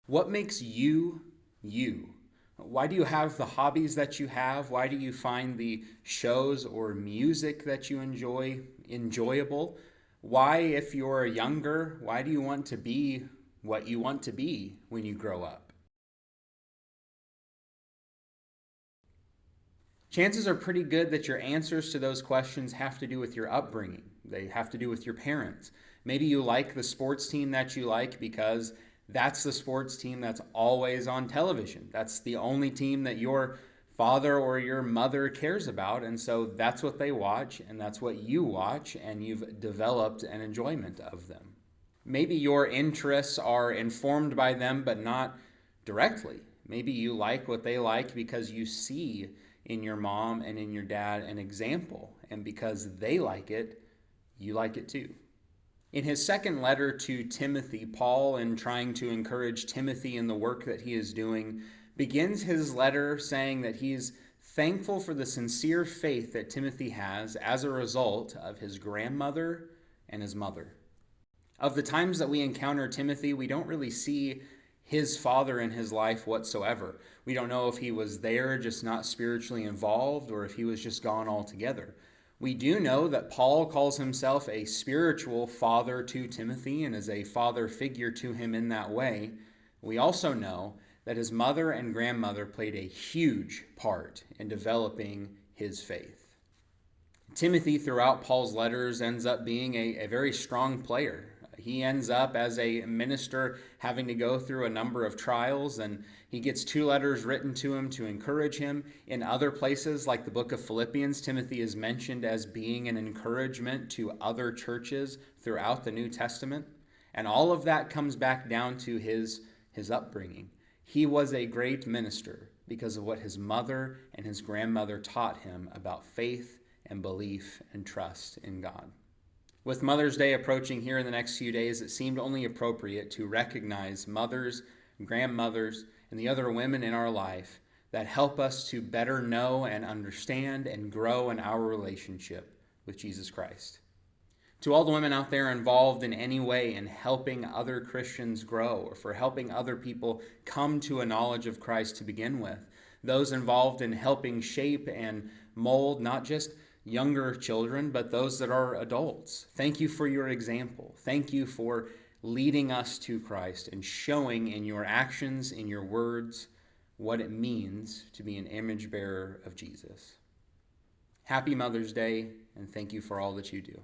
What makes you you? Why do you have the hobbies that you have? Why do you find the shows or music that you enjoy enjoyable? Why, if you're younger, why do you want to be what you want to be when you grow up? Chances are pretty good that your answers to those questions have to do with your upbringing. They have to do with your parents. Maybe you like the sports team that you like because that's the sports team that's always on television. That's the only team that your father or your mother cares about. And so that's what they watch, and that's what you watch, and you've developed an enjoyment of them. Maybe your interests are informed by them, but not directly. Maybe you like what they like because you see in your mom and in your dad an example, and because they like it too. In his second letter to Timothy, Paul, in trying to encourage Timothy in the work that he is doing, begins his letter saying that he's thankful for the sincere faith that Timothy has as a result of his grandmother and his mother. Of the times that we encounter Timothy, we don't really see his father in his life whatsoever. We don't know if he was there, just not spiritually involved, or if he was just gone altogether. We do know that Paul calls himself a spiritual father to Timothy and is a father figure to him in that way. We also know that his mother and grandmother played a huge part in developing his faith. Timothy, throughout Paul's letters, ends up being a very strong player. He ends up as a minister having to go through a number of trials, and he gets two letters written to him to encourage him. In other places, like the book of Philippians, Timothy is mentioned as being an encouragement to other churches throughout the New Testament. And all of that comes back down to his upbringing. He was a great minister because of what his mother and his grandmother taught him about faith and belief and trust in God. With Mother's Day approaching here in the next few days, it seemed only appropriate to recognize mothers, grandmothers, and the other women in our life that help us to better know and understand and grow in our relationship with Jesus Christ. To all the women out there involved in any way in helping other Christians grow or for helping other people come to a knowledge of Christ to begin with, those involved in helping shape and mold not just younger children, but those that are adults. Thank you for your example. Thank you for leading us to Christ and showing in your actions, in your words, what it means to be an image bearer of Jesus. Happy Mother's Day, and thank you for all that you do.